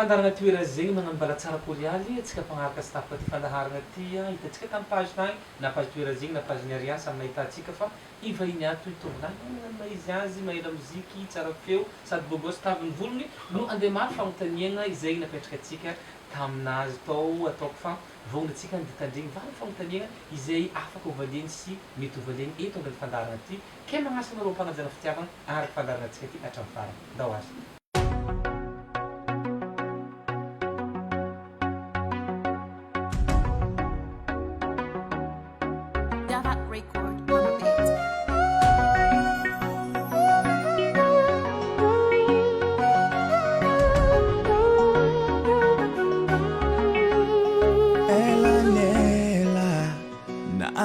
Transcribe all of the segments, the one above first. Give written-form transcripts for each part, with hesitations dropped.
fandarana toerana zegny magnambara tsara korialy atsika mpagnaraka staff ty fandaharana ty hitantsika tamin'ny page tagny na page toerana zegny na page ny Ariane samy nahita atsika fa ivahiny ato itovolahy magnano izy azy mahela moziky tsara feo sady bôbôsy taviny volony no andeha maro fagnontaniana izay napetraka atsika taminazy tao ataoko fa vognatsika ditandregny vary fagnontaniana izay afaka ovaliany sy mety ovaliany eto andaty fandarana ty ke magnasana nareo mpagnajana fitiavana araky fandarana atsika ty hatramin'ny farany ndao azy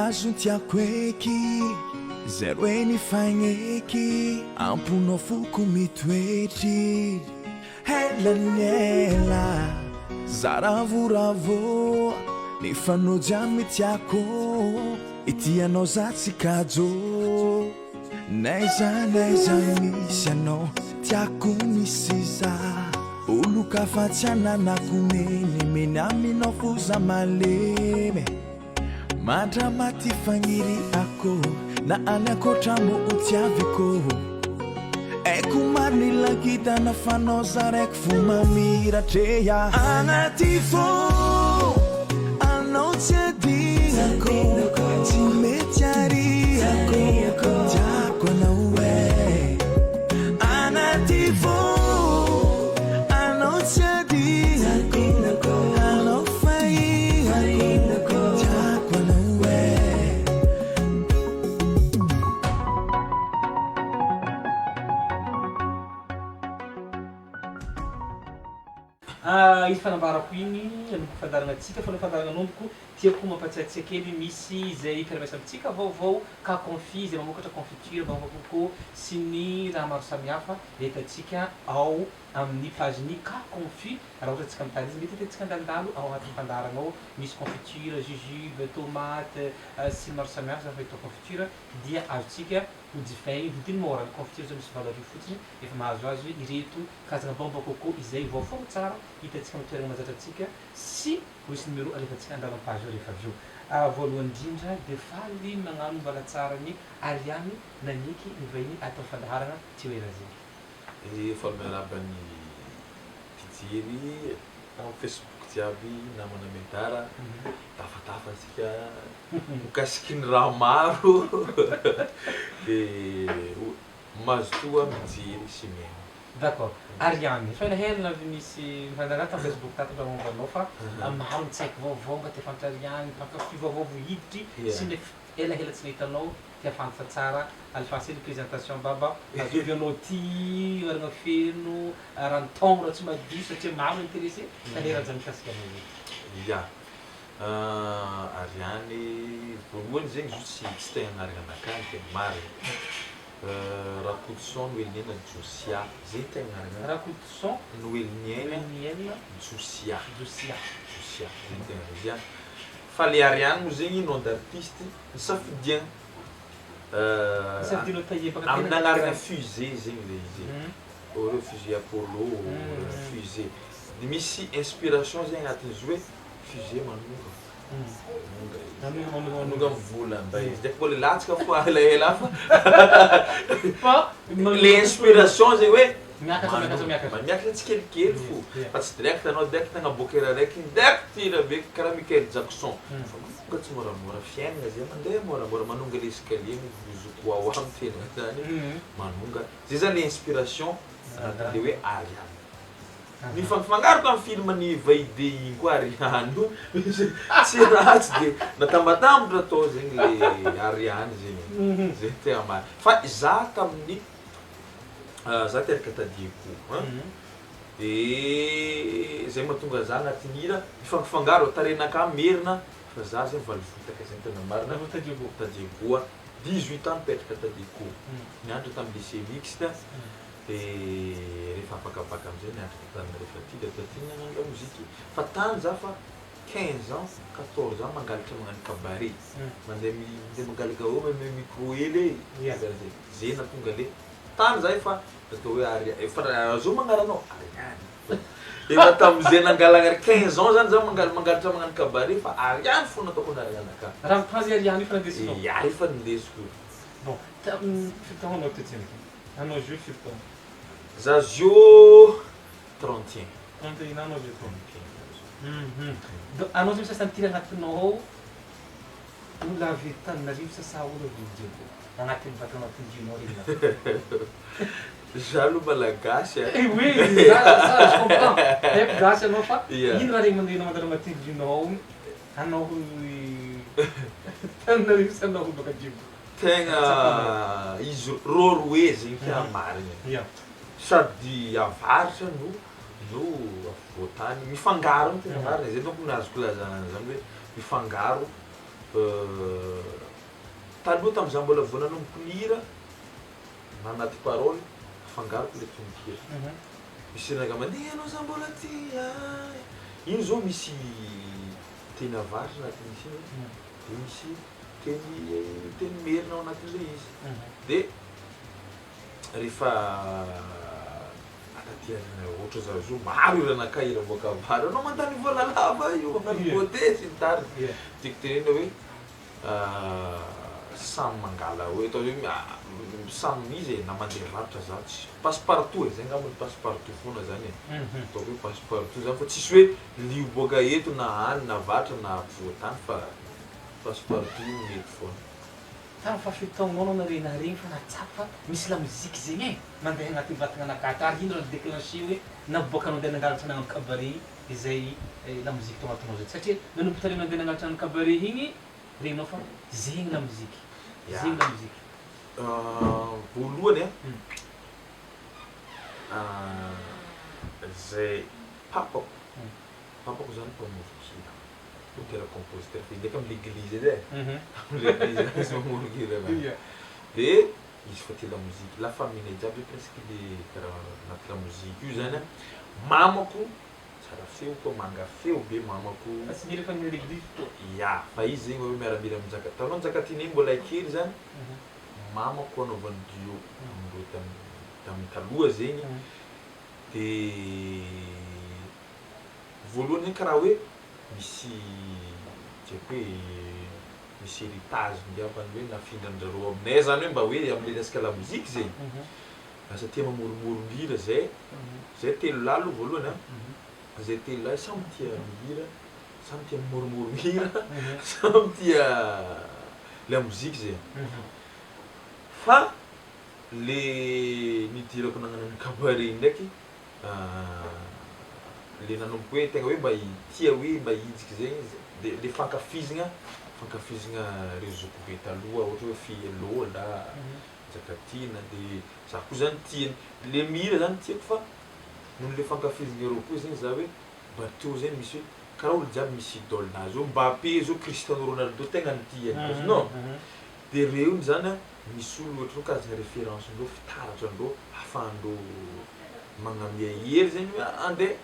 Azo tiako eky zero eny fagneky amponao foko mitoetry helanela zaravoravo ny fanojamy tiako itianao za tsikajo naiza misy anao tiako misy za oloka fa tsy ananako menimeny aminao fo za malemy Madra mati fangiri ako na anakotra mo utiaviko Eko marni lagita na fanosa rek fumamira treya Anatifo anoche di ako Timetiari ako Jako na uwe Anatifo anoche di ako Anofai ako Jako na izy fanambarako igny anomboka fandarana atsika fa fandarana anomboko tiako mampatsiatsika kely misy izay permesa amintsika vaovao ka confit izay mamokatra confiture bavakoko sy ny raha maro samihafa hitantsika ao amin'ny page-ny ka confit raha ohatra atsika mitady izy mety hitantsika andalindalo ao agnatin'ny fandarana ao misy confiture jujube tomate sy maro samihafa zany fahitao confiture dia azotsika hojifay vidiny mora ny confiture zao misy valeur fotsiny efa mahazo azy ireto karazana bomba coco izay vaovao tsara hitantsika amin'ny toerana mazatra atsika sy misy numéro alefantsika andalan'ny page rehefa avy eo voalohany indrindra dia faly magnano mbala tsara ny Ariane naniky ny vahiny atao fandaharana toerana zegny faly miarabany mpijery amin'ny Facebook jiaby namana mentara tafatafa antsika mikasiky ny raha maro dia mazotoa mijery sy miaina D'accord. Ariane, fa nahela avy misy fandarana tamin'ny Facebook tato mba mombanao fa maro mitsaiky vaovao mba tia fantatra Ariane, mpankafy vaovao vohiditry sy ny elahela tsy nahitanao tia fantatra tsara alifasy ny présentation baba azovianao ty arana feno ranotogno raha tsy madio satria maro intéressé tanera zany mikasika anao ya Ariane voalohany zegny zo tsy tegna anarana anakany tegna marina Rakoutson Noelniana Josia zay tegna anarana Rakoutson Noelniana Josia Josia zay tegna Josia fa le Ariane moa zegny nom d'artiste nisafidiana safidinao taillé baka amin'ny anarana fusée zegny le izy oreo fusée Apollo fusée dia misy inspiration zegny agnatin'izy hoe fusée manonga manonga mivola mba izy ndraiky mbola latsaka fo elaela fa le inspiration zegny hoe miakatra tsikelikely fo fa tsy direct anao direct agnaboaka raha raiky direct rabe karaha Michael Jackson fa tsy moramora fiainana zay mandeha moramora manonga le escalier bozoko ao amin'ny tena zany manonga zay zany le inspiration le hoe Ariane ny fangaro tamin'ny film ny Vaide igny koa Ariane tsy ratsy dia natambatambatra tao zegny le Ariane zegny zay tegna marina fa za tamin'ny za teraka tadieko dia zay mahatonga za agnatin'ny hira mifangafangaro tarenaka merina fa za zegny valivotaka zegny tena marina tadiekoa 18 ans mipetraka tadieko niandro tamin'ny lycée mixte dia rehefa afakafaka amin'izay niatrika tamin'ny rehefa ty dia taty nagnano la moziky fa tany za fa 15 ans 14 ans mangalatra magnano cabaret mandeha mangalaka ao me micro hely zay natonga le tany za efa atao hoe efa zao magnaranao Ariane Efa tam'izay nangalagna 15 ans zany za mangalatra magnano cabaret fa ariany foana ataoko naranaka. Raha mipazy ariany io fa nandesinao. Ya efa ndesiko. Bon, firy taona ty tsendriky? Anao jeu firy taona? Za zio 31. 31 anao jeu 31. Anao zay sasany tiry agnatinao ao olona avy Tananarivo sasa olo avy Djebo. Agnatin'ny vatanao tinginao regny. Za aloha malagasy. Oui, ça je comprends. Haiko gasy anao fa Yeah. ino raha regny mandeha mandeha matinginao anao Tananarivo sy anao baka Djebo. Tegna izy roe zegny fiamarigny. Yeah. Sady avaritra no voatany mifangaro ny tena marina zay donc nazoko lazana zany hoe mifangaro taloha tam'izah mbola vao nanomboky mihira nanaty parole fangaroko le tononkira misy raga mandeha anao za mbola ty ino zao misy teny avaritra anatin'isy iny misy teny merina ao anatin'le izy de rehefa ohatra za zo maro iranakahira boaka vary anao mandany vola lava io beauté sy ny tariny tiako tenena hoe samy mangala hoe atao hoe samy izy na mandeha varitra za tsy passe-partout zay angamba passe-partout foana zany atao hoe passe-partout zany fa tsisy hoe lio boaka eto na any na varitra na voatany fa passe-partout mety foana. Tamin'ny fahafitaonao anao naregny fa natsapa fa misy la mozika zegny e mandeha agnatin'ny vatagna anakata ary ino raha déclenché hoe naboaka anao andeha nangalatra nagnano cabaret izay la mozika tao agnatinao zay satria nanomboka tary nandeha nangalatra nagnano cabaret igny regninao fa zegny la mozika zegny la mozika voalohany zay papako zany mpamoron-kira auteur compositeur fa ndraiky amy l'église edy l'église mamoron-kira de izy fa ty la mozika la famille jiaby presque le karaha anaty la mozika io zany mamako tsara feo koa manga feo be mamako sy mila fa ny l'église ya fa izy zegny hoe miaramila amin'zaka tanao Njakatiny mbola kely zany mamako anaovany duo amindreo tamin'ny taloha zegny de voalohany zegny karaha hoe misy tsy haiko hoe misy héritage ngiavany hoe nafindrandrareo aminay zany hoe mba hoe am'le resaka la mozika zegny lasa tia mamoromorohira zay telo lahy aloha voalohany zay telo lahy samy tia mihira samy tia mamoromorohira samy tia la mozika zegny fa le nidirako nagnano cabaret ndraiky le nanomboka hoe tegna hoe mba tia hoe mba hijiky zegny le fankafizagna reo zokobe taloha ohatra hoe Fielola Njakatiny de za koa zany tia le mihira zany tiako fa noho le fankafizagna reo koa zegny za hoe mba teo zegny misy hoe karaha olo jiaby misy idôlenazy hoe Mbappé zao Cristiano Ronaldo tegna nitiany non de reo zany misy olo ohatra hoe karazagna référence ndreo fitaratra andreo ahafahandreo magnamia hery zegny hoe andeha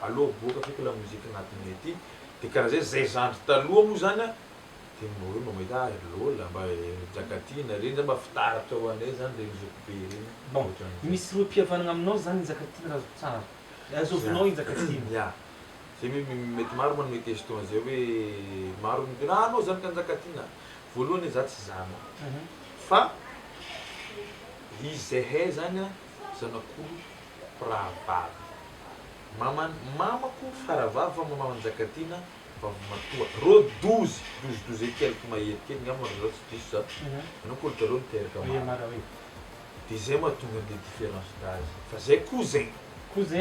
allo boka feky la mozika agnatinay aty de karaha zay zandry taloha moa zany de hoe mba mahita Lola mba Njakatiny reny zany mba fitaratra ho anay zany regny zokobe regny. Bon, misy roa mpihavanagna aminao zany Njakatiny raha tsara azovinao i Njakatiny ya zay mety maro manome question zay hoe maro midina anao zany ka Njakatiny voalohany za tsy zana fa izy zay hay zany zanak'olo prahavavy mamako faravavy fa mama Njakatiny vavy matoa ro 12 ekely mahery kely ngamba reo tsy diso za anao koa dalo niteraka mara de zay mahatonga de différence d'âge fa zay cousin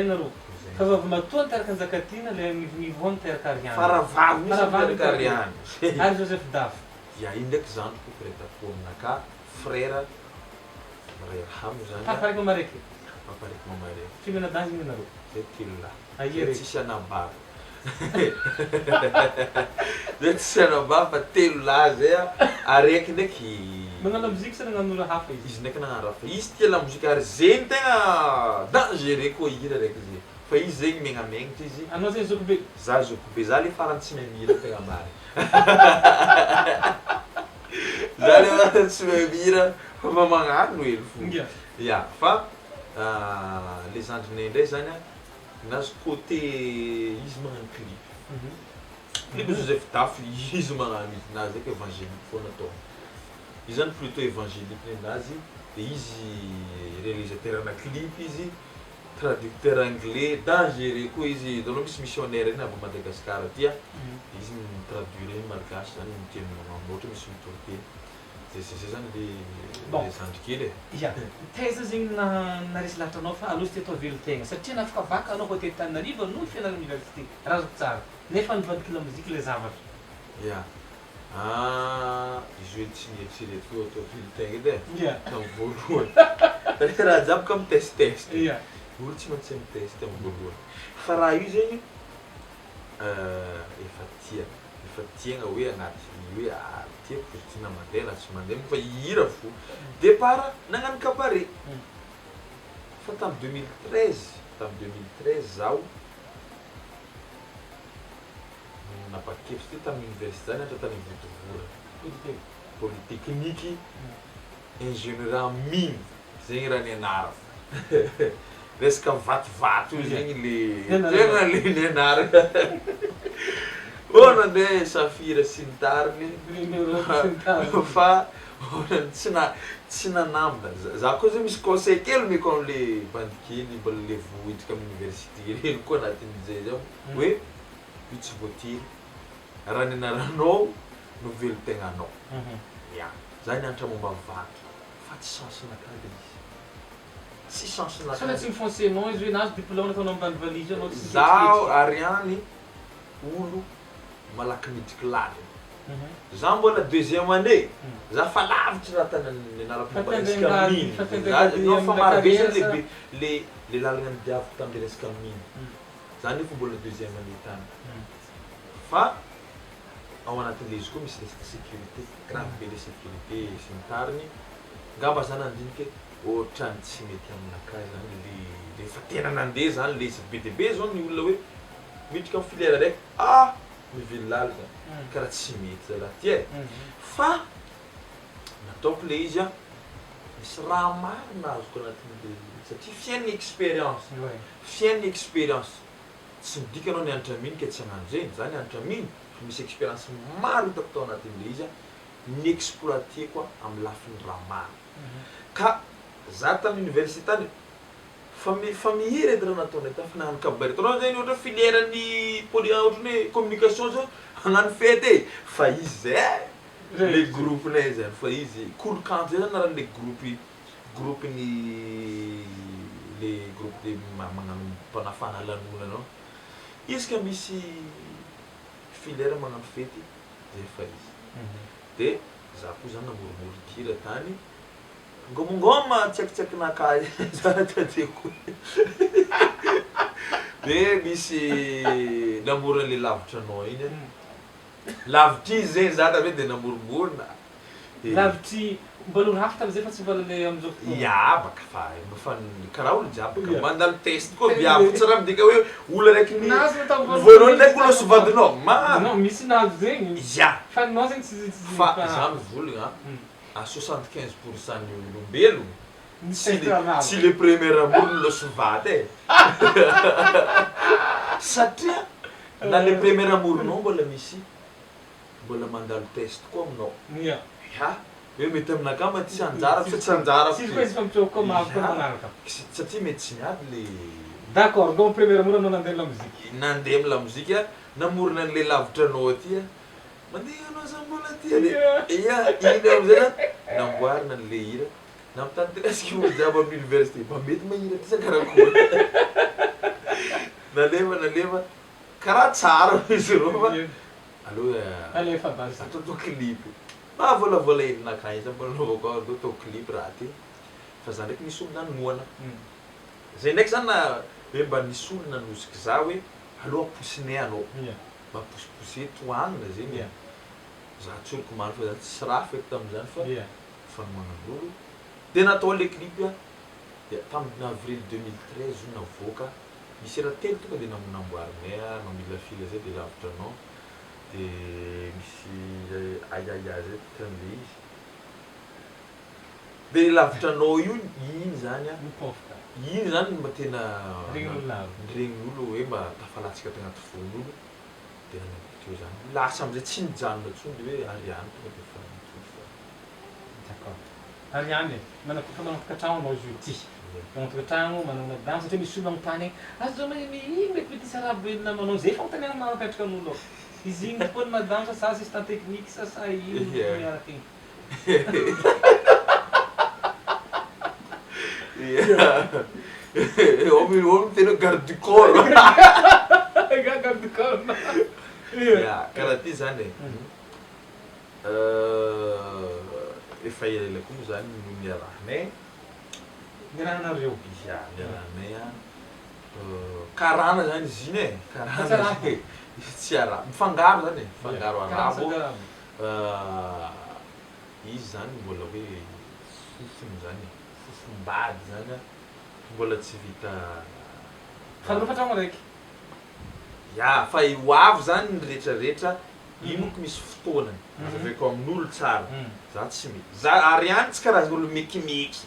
nareo fa vavy matoa niteraka Njakatiny le nivoa niteraka Ariane faravavy misy niteraka Ariane ary Joseph Daf ya iny ndraiky zandriko firetapo aminaka frère Rehamo zany paparaiky mamaraiky paparaiky mamaraiky fimenadazy iny nareo zay telo lahy aiery tsisy anabava zay tsisy anabava fa telo lahy zay araiky ndraiky magnano mozika sa nagnano raha hafa izy ndraiky nagnano raha fa izy tia la mozika ary zegny tegna dangereux koa hira raiky zay fa izy zegny megnamegnatra izy anao zegny zokobe za zokobe za le farany tsy mamira tegna mary za le farany tsy mamira fa magnano hely fo ya fa le zandrinay ndray zany nazy côté izy magnano clip. Clip Joseph Taf izy magnano izy nazy eky évangélique foana atao. Izy zany plutôt évangélique nenazy de izy réalisateur ana clip izy, traducteur anglais, dangereux koa izy, donc misy missionnaire eny avy Madagascar aty izy mitraduire malagasy zany miteny magnano ohatra misy mitorote. Zay zany le zandrikely e. Ya, taiza zegny na resy lahatra anao fa allo izy ty atao velo tegna satria na afaka vaka anao hôtel Tananarivo no fianarana université raha tsara nefa nivadiky la mozika le zavatra. Ya. Izy hoe tsy nieritrereto koa atao velo tegna edy e. Ya. Tam voalohany. Satria raha jiaby ka mitest-test. Ya. Olo tsy maintsy mitest am voalohany. Fa raha io zegny efa tiagna hoe agnaty hoe tiako tiana mandeha na tsy mandeha fa hihira fo. Départ nagnano cabaret. Fa tamin'ny 2013 zaho napakevitsy teo tamin'ny université zany atra tany Votovora. Polytechnique ingénieur en mine zegny raha nianara. Resaka vatovato io zegny le tegna le nianara. Nandeha Safira sy ny tariny fa tsy nanambina. Za koa zay misy conseil kely meko am'le bandikely mbola le vohidrika amin'ny université reny koa anatin'izay zao hoe io tsy voatiry raha nianaranao no velo tegnanao. Ya, zany antra momba vato fa tsy chance-nakà le izy. Tsy chance-nakà. Sao tsy mifoncenao izy hoe nazo diplôme fa anao ambany valizy anao tsy zaho Ariany olo malaky midriky lalina. Za mbola deuxième année, za fa lavitry raha tany nianarako resaka mine. Za fa maro be zany le lalagna nidiaviko tamin'ny resaka mine. Za nefa mbola deuxième année tany. Fa ao anatin'le izy koa misy resaka sécurité, grave be le sécurité sy ny tariny. Ngamba za nandiniky ohatrany tsy mety aminakà zany le fa tena nandeha zany le izy be de be zao ny olona hoe midriky amin'ny filière raiky mivily lalina karaha tsy mety zalahy ty e. Fa nataoko le izy misy raha maro nazoko anatin'le satria fiain'ny expérience. Fiain'ny expérience. Tsy midika anao nianatra miny ke tsy hagnano zegny, za nianatra miny misy expérience maro hitako tao anatin'le izy ni-exploité koa amin'ny lafin'ny raha maro. Ka za tamin'ny université tany fa mihira edy raha nataonay tany fa nagnano cabaret. Tanao zegny ohatra filière ny ohatrany hoe communication zao hagnano fety fa izy zay le groupe-nay zany fa izy cool camp zay zany naran'le groupe ny le groupe de magnano mpanafana lanonana. Izy ka misy filière magnano fety zay fa izy. De za koa zany namoromoro kira tany ngomongoma tsaikitsaikinakà za tadeko. De misy namoro an'le lavitra anao iny. Lavitry izy zegny za tave de namoromorona. Lavitry mbôla rafitra am'zay fa tsy mbola le am'zao fotoana. Ya baka fa karaha olo jiaby baka mandalo test koa viavy tsy raha midika hoe olo raiky ny voalohany ndraiky olo sovadinao non misy nazo zegny. Ya fa anao zegny tsy fa za mivolagna à 75% ny olombelo tsy le premier amour no losovady e. Satria na le premier amour-nao mbola misy mbola mandalo test koa aminao. Ya. Hoe mety aminakà ma tsy anjara fa tsy anjara. Tsy koa izy fampitroko mavoko manaraka. Satria mety tsy miady le. D'accord, donc premier amour anao nandeha lamozika. Nandeha amin'ny lamozika namorona an'le lavitra anao aty mandeha anao za mbola aty le. Ia, iny am'zay namboarina an'le hira. Namitany presque olo jiaby amin'ny université mba mety mahira ty sa karakory. Naleva karaha tsara izy rô fa alefa basa atao clip. Volavola helinakà izy mbola naovako ao atao clip raha ty. Fa za ndraiky nisy olo nanoana. Zay ndraiky zany na hoe mba nisy olo nanosika za hoe allo aposinay anao. Mba posiposé tohanina zegny. Za tsy oloko maro fa za tsy raha feky tamin'izany fa magnan'olo. De natao le clip tamin'ny avril 2013 io navoaka. Misy raha telo tonga de namboarinay namila fila zay de lavitra anao. De misy ayaya zay tan'le izy. De lavitra anao io iny zany mipôfaka. iny zany mba tena regny olo hoe mba tafalatsika tagnaty fon'olo tena navikeo zany lasa am'izay tsy nijanona tsony de hoe Ariane tonga de fa d'accord Ariane manakôfa magnataka tragno anao jeudi magnataka tragno manana danse satria misy olo agnontany azo mety sarabelona manao zay fanontaniana mapetraka an'olo ao izy igny foana madame sa assistant technique sa ino miaraka igny homem tena garde du corps garde du corps karaha ty zany efa ela koa moa zany no miarahanay miarahanareo miarahanay karana zany izy iny karana tsy arabo mifangaro zany mifangaro arabo izy zany mbola hoe fofony zany fofombady zany mbola tsy vita fanofa tragno araiky fa io avo zany ny rehetrarehetra ino monko misy fotoanany azaveko amin'olo tsara za tsy mety za Ariane tsy karazana olo mekimeky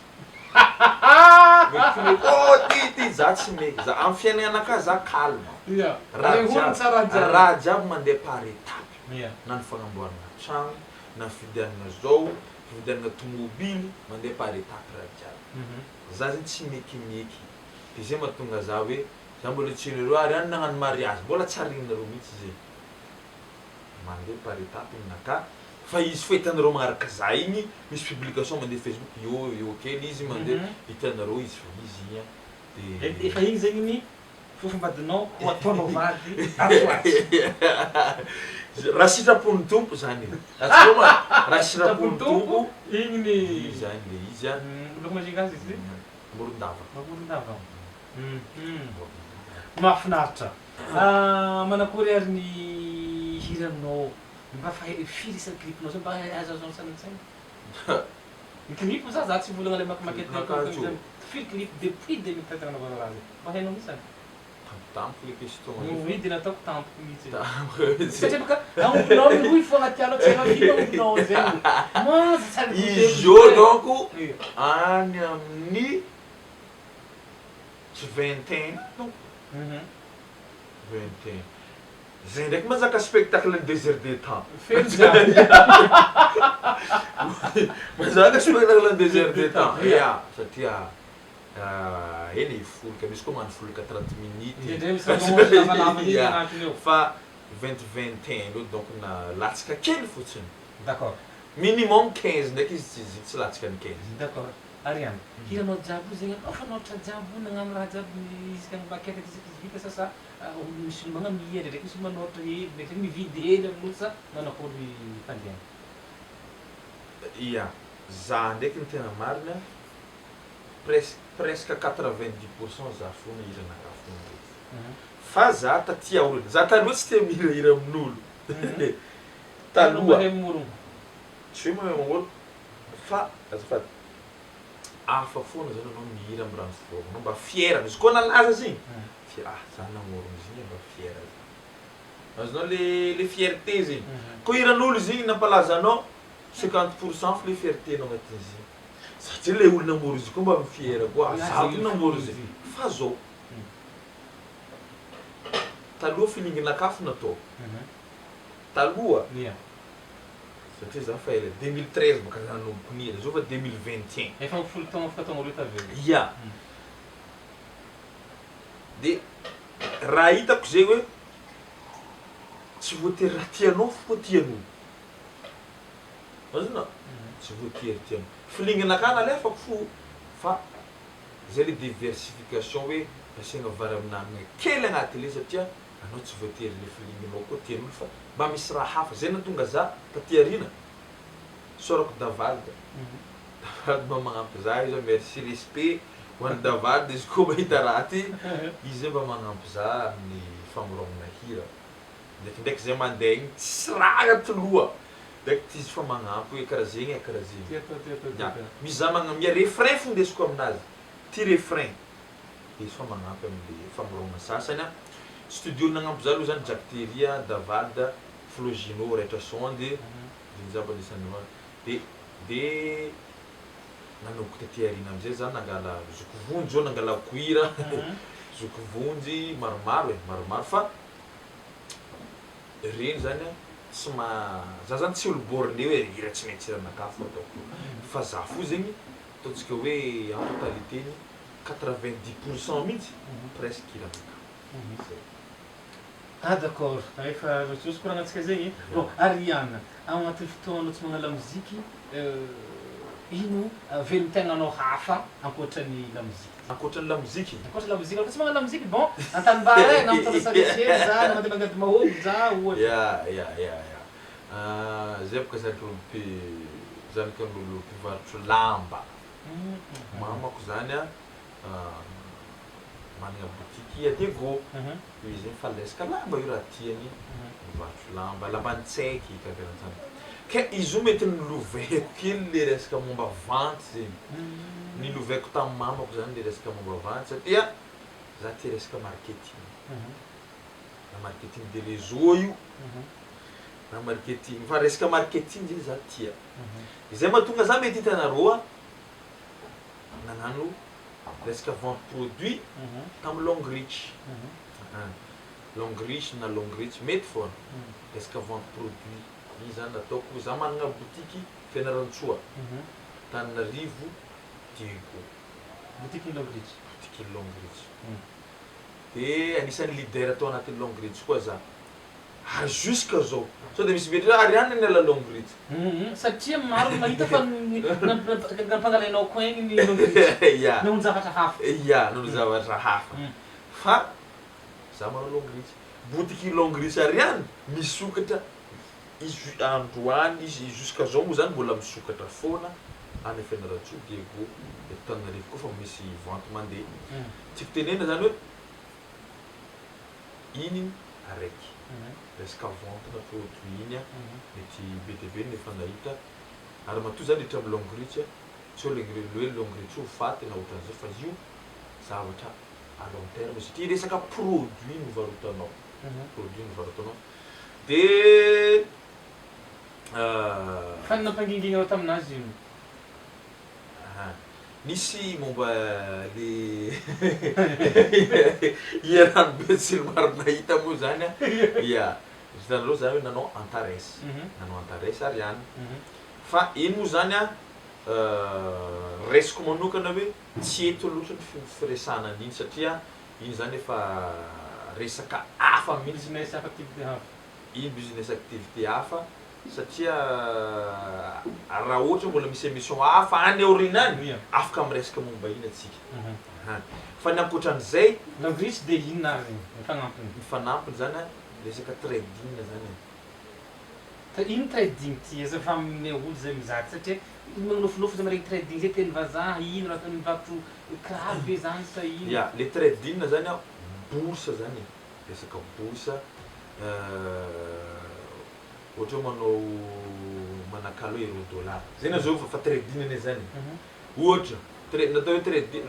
ty za tsy meky za amin'ny fiainanaka za calme raha jiaby mandeha par étape na ny fagnamboarana tragno na fividianana zao fividianana tomobily mandeha par étape raha jiaby za zany tsy mekimeky de zay mahatonga za hoe za mbola tsinareo Ariane nagnano mariage mbola tsy harinareo mihitsy zay mandeha par étape aminaka fa izy fa hitanareo magnaraka za igny misy publication mandeha Facebook eo kely izy mandeha hitanareo izy fa izy de efa igny zegny ny fofombadinao ho ataonao vady atoaty raha sitrapon'ny tompo zany raha sitrapon'ny tompo igny ny zany le izy loko mazikazy izy morondava mahafinaritra manakory ary ny hiranao mba firy isan'ny clipnao zay mba azazao sanatsaina ny clip za tsy volagna le makimakety firy clip depuis 2013 anaovanao raha zay mba hainao misany tampoka le question mividy nataoko tampoka mihitsy satria baka aompinao miroy fo agnaty ala tsy hainao ino aompinao zegny maza tsara izy io donc any amin'ny vingtaine zay ndraiky mazaka spectacle ny 2 heures de temps mazaka spectacle ny 2 heures de temps satria eny folika misy koa magnano folika 30 minutes fa 20 io donc na latsaka kely fotsiny d'accord minimum 15 ndraiky izy tsy latsaka ny 15 d'accord Ariane hiranao jiaby zegny anao fa notra jiaby nagnano raha jiaby izy kany bakety izy vita sasa misy olo magnano mihely ndraiky misy olo manotra hely ndraiky mividy hely amin'olo sa manakory fandiana za ndraiky ny tena marina presque 90% za fona hiranaka fona fa za taty aorina za taloha tsy tia mihirahira amin'olo taloha tsy hoe mahay magnolo fa azafady afa foana zany anao mihira amin'ny raha fivôvanao mba fiera izy koa nalaza zigny za namorona izy igny mba fiera azonao le fierté zegny koa hiran'olo izy igny nampalaza anao 50% fa le fierténao agnatin'izy igny satria le olo namoro izy koa mba mifiera koa za ko namoro izy fa zao taloha fininginakafo natao taloha satria za fa ela 2013 baka za nanomboka nihira zao fa 2021 efa folo taogna afaka taogna roa tavela de raha hitako zay hoe tsy voatery raha tianao fo tian'olo azonao tsy voatery tianao filinginaka nalefako fo fa zay le diversification hoe asiagna vary amin'anagna kely agnaty le satria anao tsy voatery le filinginao koa tian'olo fa mba misy raha hafa zay natonga za taty arina sorako davalda mba magnampy za izy merci respect hoan'ny davalda izy koa mahita raha ty izy mba magnampy za amin'ny famorogna hira ndraikindraiky zay mandeha igny tsy raha agnaty loha ndraiky ty izy fa magnampy hoe karaha zegny karaha zegny misy za mia refrain fo ndesiko aminazy ty refrain de izy fa magnampy amin'le famorogna sasany studio nagnampy za aloha zany Jacteria davalda Flogino rehetra sonde zaba desandement de nanomboka taty arina am'zay zany nangala zokovonjy zao nangala cuir zokovonjy maromaro maromaro fa reny zany tsy za zany tsy olo borné hoe hira tsy maintsy ranakafo ataoko fa za fo zegny ataontsika hoe en totalité ny 90% mihitsy presque hiranakafo. Ah d'accord, efa resosy koragnantsika zegny. Bon, Ariane, ao agnatin'ny fotoanao tsy magnala moziky, ino velon-tegnanao hafa ankoatran'ny lamoziky? Ankoatran'ny lamoziky? Ankoatran'ny lamoziky, fa tsy magnala moziky, bon, an-tanimbary na mitondra salefely za, na mandeha magnady mahôgo za, ohatra. Zay boka zanikan'olo zanikan'olo mpivarotro lamba. Mamako zany manana boutique à Dego. Izy fa lesaka lamba io raha tiany mivarotro lamba, lamban-tsaiky karahan'zany. Ka izy io mety nilovaiko kely le resaka momba vente zegny. Nilovaiko tamin'ny mamako zany le resaka momba vente satria za tia resaka marketing. Na marketing de réseau io. Na marketing, fa resaka marketing zegny za tia. Izay mahatonga za mety hitanareo nanano resaka vente produit tamin'ny Longreach. Longreach na Longreach mety foana resaka vente produit. Izy zany nataoko za manana boutique Fianarantsoa Tananarivo Diego. Boutique Longreach. Boutique Longreach. De anisan'ny leader atao anatin'ny Longreach koa za. Jusqu'à zao. So de misy vetra Ariane ny ala Longreach. Satria maro mahita fa nampangalainao koa igny ny Longreach. Nohon'ny zavatra hafa. Nohon'ny zavatra hafa. Fa za manao Longreach. Boutique Longreach Ariane misokatra izy androany izy jusqu'à zao moa zany mbola misokatra foana any Fianarantsoa Diego de Tananarivo koa fa misy vente mandeha. Tsy fitenena zany hoe iny araiky. Resaka vente na produit iny mety be dia be nefa nahita ary matoa zany hitra amin'ny Longreach tsy hoe Longreach ho faty na ohatran'izay fa io zavatra à long terme satria resaka produit novarotanao. Produit novarotanao. De fa nampanginginao taminazy io. Nisy momba le iarany be tsy marina hita moa zany izy tanareo zany hoe nanao Antares. Nanao Antares Ariane. Fa iny moa zany resiko manokana hoe tsy eto loatra ny firesana an'iny satria iny zany efa resaka hafa mihitsy. Business activité hafa. Iny business activité hafa satria raha ohatra mbola misy émission hafa any aorinany afaka miresaka momba iny atsika. Fa ny ankoatran'izay Longreach de inona regny mifanampiny? Mifanampiny zany resaka trading zany. Ino trading ty efa amin'ny olo zay mizary satria magnofinofy zay maregny trading zay teny vazaha ino raha mivarotro kiraro be zany sa ino? Le trading zany bourse zany. Resaka bourse ohatra hoe manao manakalo euro-dollar. Zay zao fa trading ane zany. Ohatra natao hoe trading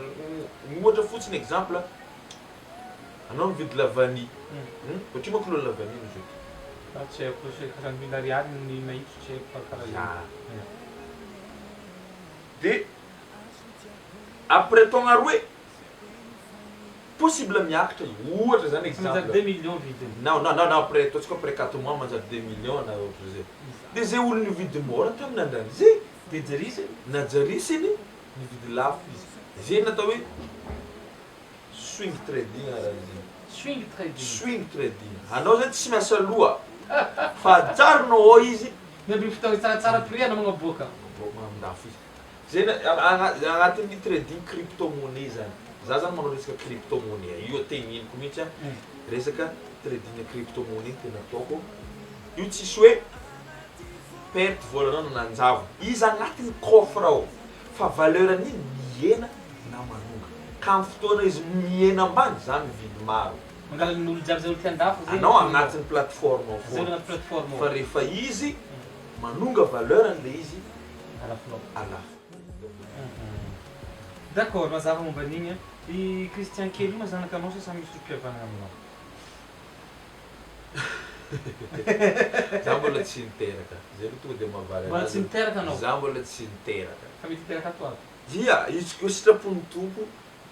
ohatra fotsiny exemple anao mividy lavany. Ohatra manko lo lavany ino zao. Tsy haiko karazany milariary ny mahitso tsy haiko karazany. De après taogna roe possible miakatra ohatra zany exemple 2 millions vidiny. Non après ataontsika après 4 mois manjary 2 millions na ohatra zay. De zay olo nividy mora tamin'ny andrany zay de jarisiny najarisiny nividy lafo izy. Zay natao hoe swing trading raha zay. Swing trading. Swing trading. Anao zany tsy miasa loha fa ajarinao ao izy miamby fotoagna tsaratsara prix anao magnaboaka. Mandafo izy. Zay agnatin'ny trading crypto-monnaie zany. Za zany manao resaka crypto-monnaie. Io teneniko mihitsy resaka trading crypto-monnaie tena ataoko. Io tsisy hoe perte volanao nanjava. Izy agnatin'ny coffre ao. Fa valeur an'iny mihena na manonga. Ka amin'ny fotoana izy mihena ambany za mividy maro. Mangala n'olo jiaby zay olo tian-dafo zay. Anao agnatin'ny plateforme ao Zay agnaty plateforme fa rehefa izy manonga valeur an'le izy alafinao. alafo. D'accord, mazava momba an'igny. I Christian kely io mazanaka anao sa misy fiavana aminao? Za mbola tsy niteraka. Zay aloha tonga de mahavaly Mbola tsy niteraka anao? Za mbola tsy niteraka. Fa mety hiteraka ato aby? Dia, izy koa sitrapony tompo,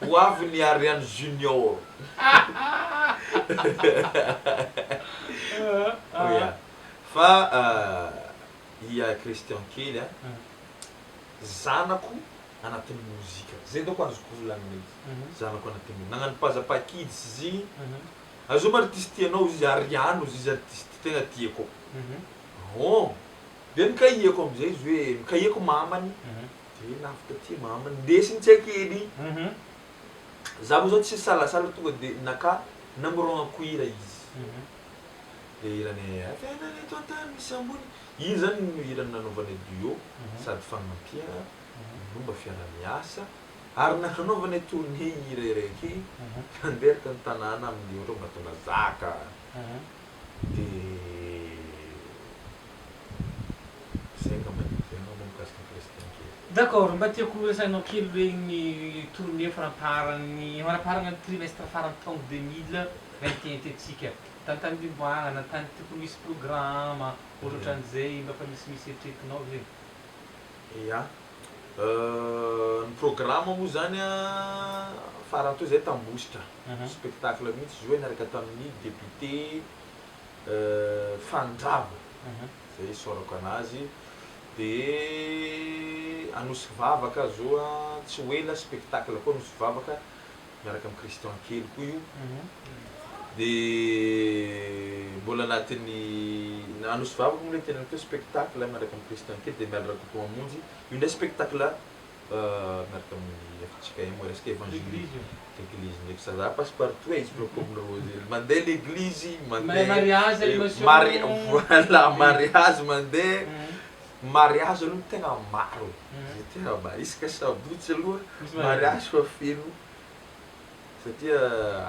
ho avy ny Ariane Junior. Yeah. Fa ia Christian kely zanako anatin'ny mozika. Zay doko azoko volagnina izy. Zanako anatin'ny nagnano pazapakids izy. Azoma artiste tianao izy Ariane izy artiste tegna tiako. Oh. De mikahiko am'izay izy hoe mikahiko mamany. De nafika ty mamany ndesiny tsy akely. Za moa zao tsy salasala tonga de naka namorogna kuira izy. De irany afenany eto antany misy ambony. Iny zany no irany nanaovany duo sady fagnampia nomba fiara-miasa ary nanaovany tournée hira raiky nanderaka ny tanàna amin'ny ohatra Matonga Zaka. De D'accord, mba tiako resahinao kely hoe ny tournée faraparagny trimestre farany taogno 2021 tetsika. Tantany mboagna tany tokony misy programme ohatran'izay mba fa misy eritreretinao zay. Ya. Ny programme moa zany farany to zay tambositra. Spectacle mihitsy joué naraka tamin'ny député Fandrava. Zay sorako anazy. De Anosy Vavaka zao tsy hoe la spectacle koa Anosy Vavaka miaraka amin'ny Christian kely koa io. De mbola anatin'ny Anosy Vavaka moa le tena teo spectacle miaraka amin'ny Christian kely de miala rakoto mamonjy io ndray spectacle miaraka amin'ny afatsika mo resaka évangélique l'église ndraiky ça va passe partout izy comme rose mandeha l'église mariage voilà mariage mandeha mariage aloha tegna maro. Tegna maro isaka sabotsy aloha mariage fa feno satria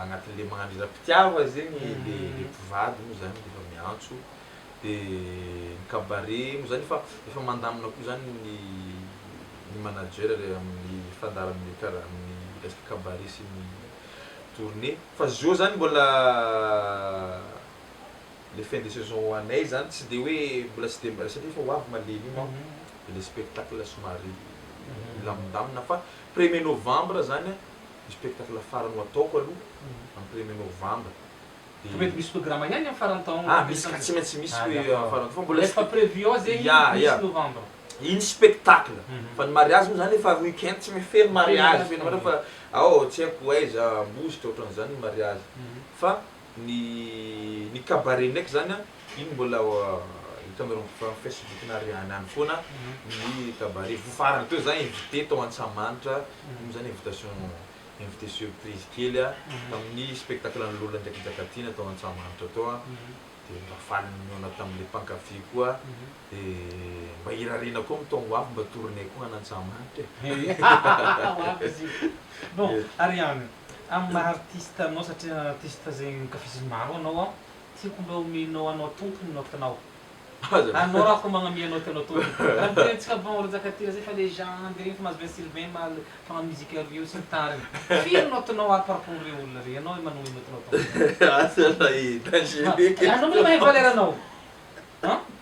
agnatin'le magnano iram-pitiava zegny le mpivady moa zany efa miantso de ny cabaret moa zany efa mandamina koa zany ny manager amin'ny fandara amin'ny karaha amin'ny resaka cabaret sy ny tournée fa zao zany mbola le fin de saison ho anay zany tsy de hoe mbola tsy de satria efa ho avy malemy io de le spectacle somary milamindamina fa 1er novembre zany ny spectacle farany ataoko aloha amin'ny 1er novembre. Mety misy programme ihany amin'ny farany taogno. Misy ka tsy maintsy misy hoe farany fa mbola efa prévu ao zegny 10 novembre. Iny spectacle fa ny mariage moa zany efa week-end tsy mifery mariage fena fa tsy haiko aiza ambositra ohatran'izany mariage fa ny cabaret ndraiky zany iny mbola hitanareo Facebook na Ariane any foana ny cabaret farany teo zany invité tao Antsamanitra iny zany invité surprise kely tamin'ny spectacle ny Lola ndraiky Jakatina tao Antsamanitra tao de mba faliny miona tamin'le mpankafy koa de mba hirarena koa mitongo avy mba tournée koa an'Antsamanitra. Bon, Ariane, amin'ny artiste anao satria artiste zay mikafisy maro anao tiako mba omenao anao tompony no tanao. Anao raha koa magnamia anao tanao tompony. Raha tentsika bon Jakatina zay fa légende regny fa mahazo Sylvain mal fagnano musique review sy ny tariny. Firy anao tanao par rapport reo olona re anao manome anao tanao tompony. Anao moa mahay valeur anao.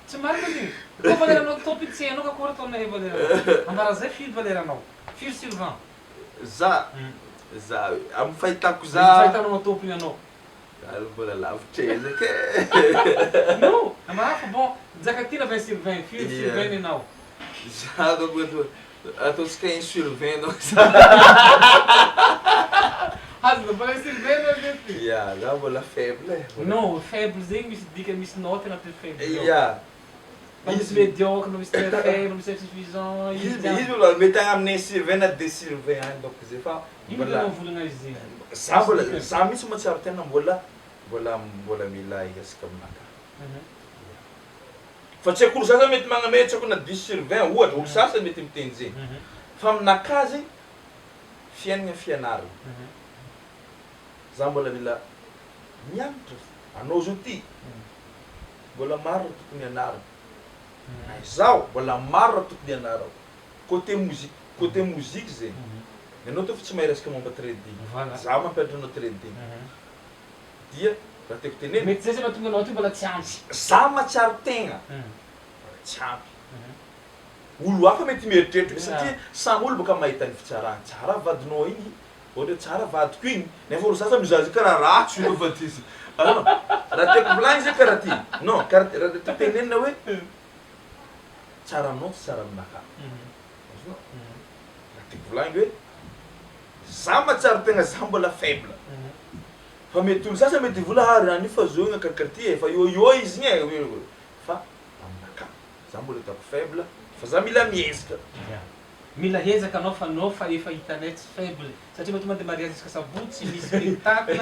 Tsy marina zegny. Koa valeur anao tompony tsy hainao ka koa ataonao mahay valeur. Ambara zay firy valeur anao. Firy Sylvain. Za amin'ny fahitako fahitanao tompony anao. Mbola lavitra ezaka. Non, fa bon Jakatina 20 sur 20 firy Sylvain anao. Za donc ataontsika 1 sur 20 donc Azo mbola Sylvain ndraiky. Za mbola faible. Non, faible zegny misy dika misy note anaty faible. Misy Izy médiocre, misy très faible, misy insuffisant. izy olo mety amin'ny 1 sur 20 na 2 sur 20 any donc zay fa Ino mbola no volagna izy zegny? za misy matsaro tena mbola mila iasaka aminaka. Fa tsy haiko olo sasany mety magnametsako na 10 sur 20 ohatra olo sasany mety miteny zegny. Fa aminakahy zegny fiainagna fianarana. Za mbola mila mianatra. Anao zao ty mbola maro tokony ianarana. Zao mbola maro tokony ianarana. Côté musique zegny. Anao tô fa tsy mahay resaka momba trading. Za mampianatra anao trading. Dia raha tiako teneny Mety zay mahatonga anao ty mbola tsy ampy. za matsiaro tegna. Tsy ampy. olo hafa mety mieritreritra satria samy olo bôka mahita ny fitsarana tsara vadinao igny ohatra tsara vadiko igny nefa olo sasa mizazy karaha ratsy io fa tisy raha tiako volagny zay karaha ty non raha ty tenenina hoe tsara aminao tsy tsara aminaka raha tiako volagny hoe za matsara tegna za mbola faible fa mety olo sasa mety vola raha fa zao igny akarkarty fa io izy igny fa aminaka za mbola hitako faible fa za mila miezaka mila hezaka anao fa efa hitanay tsy faible satria mahatonga de mariage isaka sabotsy misy spectacle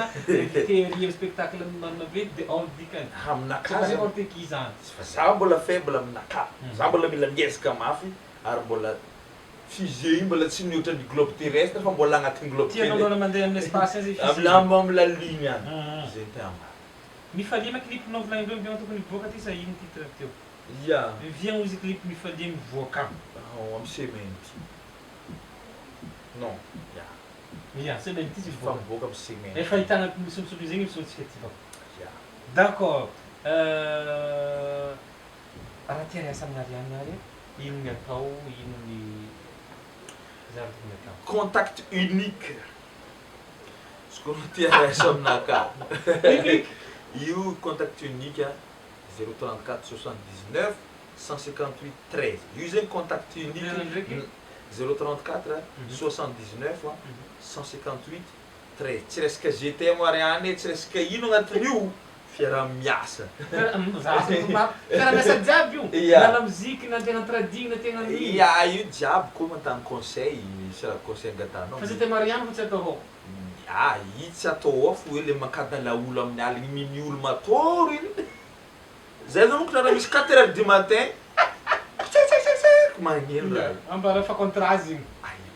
teorie spectacle mavety de dikany aminaka n'importe qui zany fa za mbola faible aminaka za mbola mila miezaka mafy ary mbola fusée igny mbola tsy mihoatra ny globe terrestre fa mbola agnatin'ny globe terrestre tianao mandeha amin'ny espace izy amin'ny la ligne any zay tegna marina mifalia ma clipinao volagny reo tokony mivoaka ty sa ino titre teo ya viagna ozy clip mifalia mivoaka amin'ny semaine ty non ya semaine ty tsy fa mivoaka mivoaka amin'ny semaine efa hitana misomisomy zegny misotsika ty fa ya d'accord raha tia riasa amin'ny Ariane ary ino ny atao ino ny zary tokony atao contact unique skono tia raisa aminaka io contact unique 034 79 158 13 io zegny contact unique 034 79 158 13 tsy resaka GTM Ariane tsy resaka ino agnatin'io fiaraha-miasa fiaraha-miasa jiaby io na la muzika na tegna tradigny na tegna ya io jiaby koa mantany conseil misy raha conseil angatanao fa zay te mariano fa tsy atao ao i tsy atao ao fo hoe le mankadala olo amin'ny aligny mimiolo matoro iny zay zao monko raha misy 4 heures du matin magneno raha ambara fa contrat zegny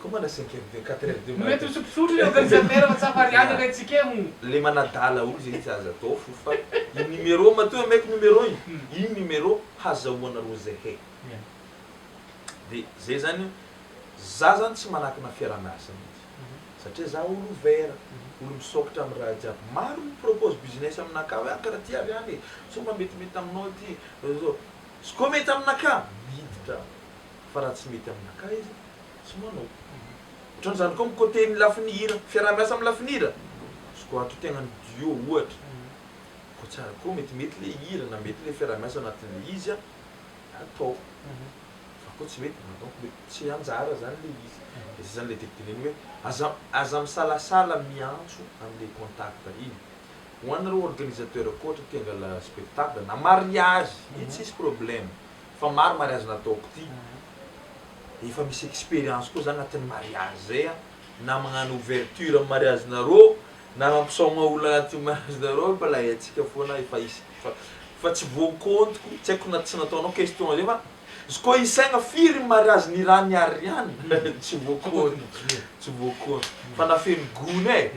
comment na 5 heures 4 heures du mety matin misopisotry le organisateur fa tsy mariano antsika le manadala olo zegny tsy azo atao fo fa i numéro matoa maiky numéro iny numéro hazahoanareo zay hay de zay zany za zany tsy manakina fiaraha-miasa mihitsy satria za olo ouvert olo misokatra amin'ny raha jiaby maro mipropose business aminaka hoe karaha ty Ariane so mba metimety aminao ty zao sy koa mety aminaka miditra fa raha tsy mety aminaka izy tsy manao ohatrany zany koa côté ny lafinihira fiaraha-miasa amin'ny lafinihira sy koa ato tegna ny duo ohatra koa tsara koa metimety le hira na mety le fiaraha-miasa anatin'le izy atao fa koa tsy mety donc mety tsy anjara zany le izy de zany le tekineny hoe aza misalasala miantso amin'le contact iny ho anareo organisateur koa ohatra te angala spectacle na mariage iny tsisy problème fa maro mariage nataoko ty efa misy expérience koa zany agnatin'ny mariage zay na magnano ouverture amin'ny mariage nareo na mampisaogna olo agnatin'ny mariage nareo mbala haintsika foana efa isy fa tsy voakontiko tsy haiko na tsy nataonao question zay fa izy koa isaigna firy mariage ny raha ny Ariane tsy voakontiko fa nafeno gony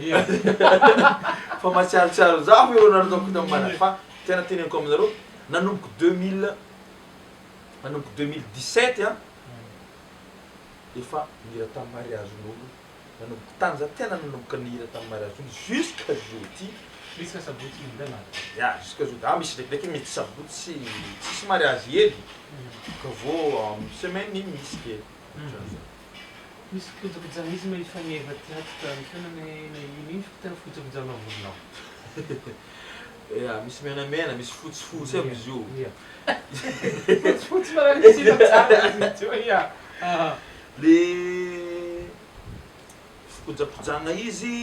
fa matsiarotsiaro za eo narataoko tamin'ny mariage fa tena teneniko aminareo nanomboka 2017 efa nihira tamin'ny mariagen'olo nanomboka tany za tena nanomboka nihira tamin'ny mariagen'olo jusqu'à zauty misy sabotsy indana ya jusqu'à zauty misy ndraikindraiky mety sabotsy tsisy mariage hely ka vo semaine iny misy kely misy kojakojana izy ma ifaneva tiatika mifana ino tena fojakojana volinao ya misy menamena misy fotsifotsy aby izy io fotsifotsy maranisina tsara izy io le fikojakojana izy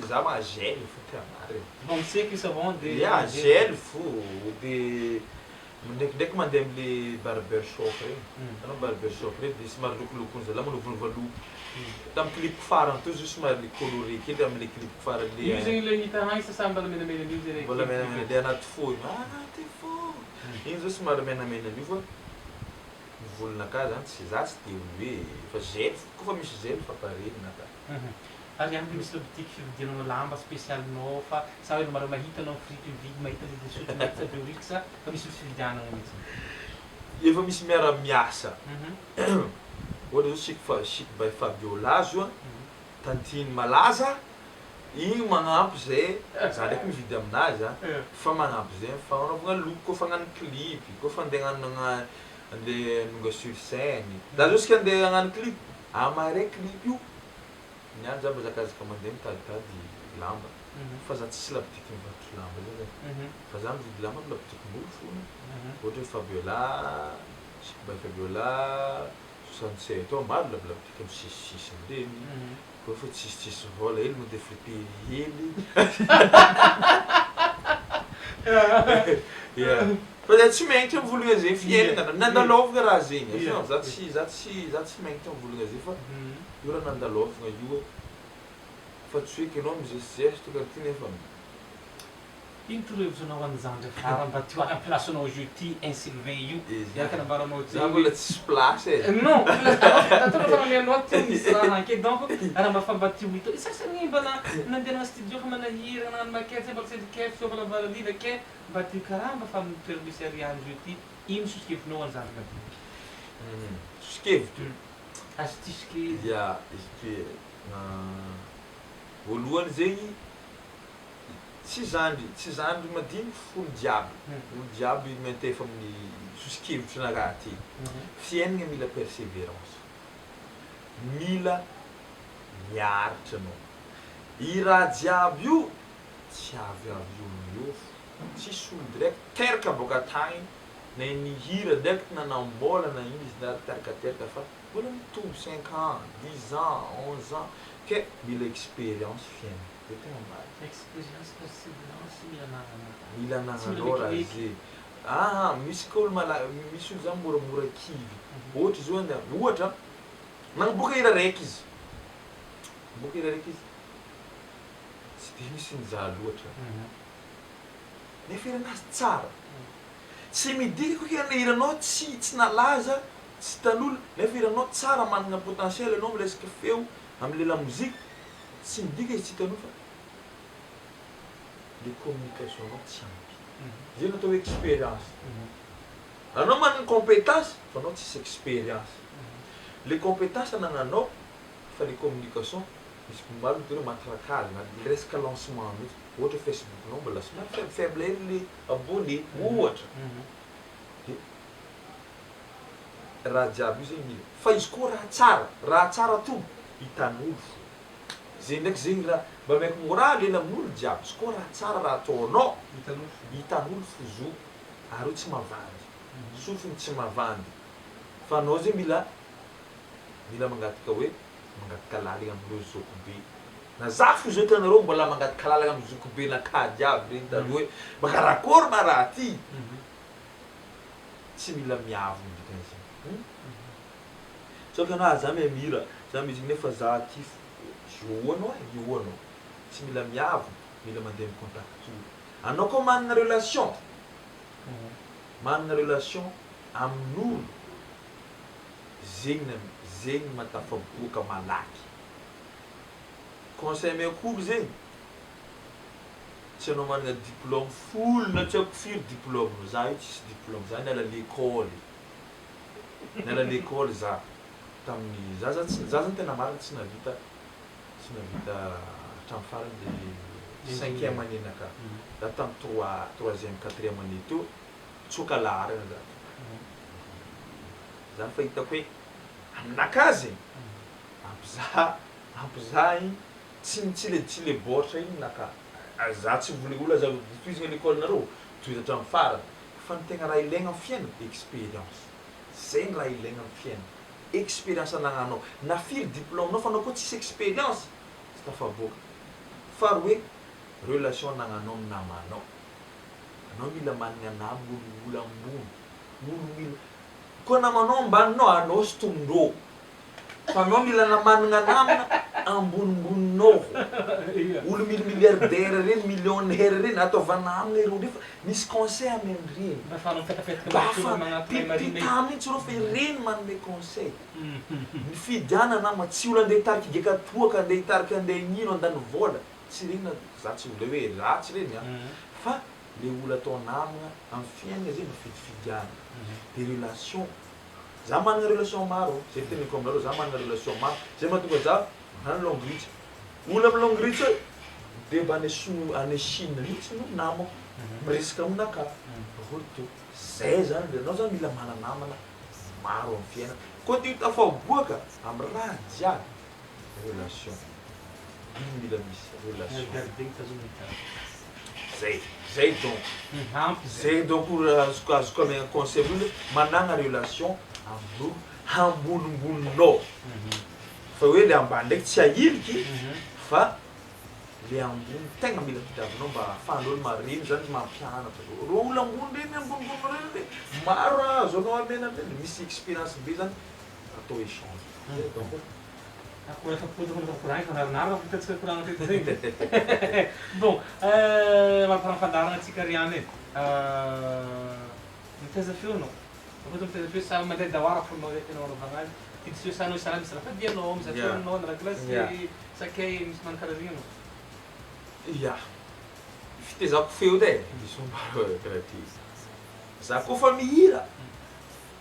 za magele fo tianare bon seky savon de ya gele fo de ndraikindraiky mandeha am'le barber shop regny anao barber shop regny de somary lokolokony zay la manovolova tamin'ny clip farany to zio somary le coloré kely am'le clip farany le io zegny le hitana sasa mbala menamena an'io zay mbola menamena le anaty fo anaty fo igny zao somary menamena an'io fa volonaka zany tsy za tsy de hoe fa gel koa fa misy gel fa parenaka ary amby misy le boutique fividianao lamba spécialinao fa sa hoe mara mahitanao frity vidy mahita le sotro mahita beorique sa fa misy fividianana mihitsy efa misy miara-miasa ohatra zao chic by Fabiola zio tantiny malaza igny magnampy zay za ndraiky mividy aminazy fa magnampy zay fa anaovagna look koa fa hagnano clip koa fa andeha hagnano andeha nonga sur scène. Za zao sika andeha hagnano clip, amaray clip io. Niany za mazakazaka mandeha mitaditady lamba. Fa za tsisy labotiky mivarotra lamba zay zany. Fa za mividy lamba amin'ny labotikim-bolo foana. Ohatra hoe Fabiola, by Fabiola 67 ao maro labotiky amin'ny 6 regny. Koa fa tsisitsisy vola hely mandeha friterie hely. Fa za tsy magnitra amin'ny volagna zay fiainana, nandalovagna raha zegny. Za tsy magnitra amin'ny volagna zay fa io raha nandalovagna io. Fa tsy hoe ianao mizesizesy karaha ty nefa ino torohevitranao an'izany ndraiky farany mba ty ampilasanao jeudi Sylvain io iaraka nambaranao ty za mbola tsisy place e. Non, natao fanamianao ty misy raha anke donc raha mba fa mba ty hito sasany mba nandeha na studio fa manahira nagnano maquette zay mba sedikef feo valavalaliva ke mba ty karaha mba fa mipermisy ariany jeudi ino sosikevinao an'izany madinika Sosokevitry astiske ya izy ke voalohany zegny tsy zandry madiny folo jiaby. Olo jiaby mantefa amin'ny sosokevitry na raha ty. Fiainana mila persévérance. Mila miaritra anao. I raha jiaby io tsy avy io. Tsisy olo direct teraka boaka tagny na nihira direct nanambola na ino izy na teraka fa mbola mitombo 5 ans, 10 ans, 11 ans ke mila expérience fiainana. Tegna marina. expérience persévérance Mila nagnanao raha zay. Misy olo misy olo zany moramora kivy. Ohatra zao ohatra nagnaboaka hira raiky izy. Boaka hira raiky izy. Tsy de misy nizaha loatra. Nefa hiranazy tsara. Tsy midika koa ke hiranao tsy nalaza, tsy tan'olo, nefa hiranao tsara manana potentiel anao miresaka feo amin'ny la mozika. Tsy midika izy tsy tan'olo fa le communication anao tsy ampy. Zay natao hoe expérience. Anao manana compétence fa anao tsisy expérience. Le compétence anagnanao fa le communication misy maro miteny matrakazy na resaka lancement mihitsy. Ohatra Facebook nao mbola somary faible hely le abonné ohatra. Raha jiaby io zegny mila. Fa izy koa raha tsara to hitan'olo fo. Zay ndraiky zegny raha mba maiky moraly ela amin'olo jiaby. Izy koa raha tsara raha ataonao hitan'olo fo zo ary io tsy mavandy. Sofiny tsy mavandy. Fa anao zegny mila mangataka hoe mangataka lalagna amin'ireo zokibe. Na za fo zao hitanareo mbola mangataka lalagna amin'ny zokibe nakah jiaby regny taloha hoe mba karakory ma raha ty. Tsy mila miavona dikan'izay. Saoka anao za mahay mihira, za mizigny nefa za ty io anao. Tsy mila miavona, mila mandeha micontact olo. Anao koa manana relation. Manana relation amin'olo. Zegny matafaboaka malaky. Conseil mekoko zegny. Tsy anao manana diplôme folo na tsy haiko firy diplôme. Za io tsisy diplôme. Za niala l'école. Niala l'école za. Tamin'ny za zany tena marina tsy navita hatramin'ny farany de 5e année naka. Za tamin'ny 3e 4e année teo tsoka laharana za. Za fa hitako hoe aminakahy zegny ampy za igny tsy le boatra igny naka. Za tsy voly olo za toizigna l'école nareo toizy hatramin'ny farany. Fa ny tegna raha ilaigna amin'ny fiainana expérience. Zegny raha ilaigna amin'ny fiainana. Expérience anagnanao. Na firy diplôme nao fa anao koa tsisy expérience tsy tafaboaka. Fa hoe relation anagnanao amin'ny namanao. Anao mila manana nama olo ambony. Olo mila koa namanao ambaninao anao sy tombondrô. Fa anao mila manana namana ambonimboninao. Olo milliardaire reny, millionnaire reny ataovana amina ireo ndraifa misy conseil amendreny. Pita mihitsy reo fa ireny manome conseil. Ny fidianana ama tsy olo andeha hitarika igaka toaka andeha hitarika andeha nino andany vola. Tsy reny za tsy olo hoe ratsy reny fa le olo atao namana amin'ny fiainana zay mifidifidiana. De relation. Za manana relation maro. Zay teneniko aminareo za manana relation maro. Zay mahatonga za hanana longritsa. Olo amin'ny longritsa de mba any Chine mihitsy no namako miresaka aminakahy. Zay zany anao zany mila manana namana maro amin'ny fiaina koa ty tafaboaka amin'ny raha jiaby relation ino mila misy relation zay donc zay donc azoko amegna conseil hoe managna relation amin'olo ambonimboninaao fa hoe le ambany ndraiky tsy ahiliky fa le ambony tegna mila fitiavanao mba ahafahan'olo mariny zany mampianatra ro olo ambony reny ambonimbony reny maro azo anao amena reny misy expérience be zany atao échange donc Aku essa coisa quando eu fui lá, nada, porque eu estou falando Bom, mas para falar na Ticariane, não tem desafio não. Eu vou ter desafio sabe, mas é da hora para nós que não vai. E se você não sabe, você vai fazer não, mas é não na classe, saquei, me man caralhinho. Ja. Het is ook veel daar. Bijzonder creatief. Zako família.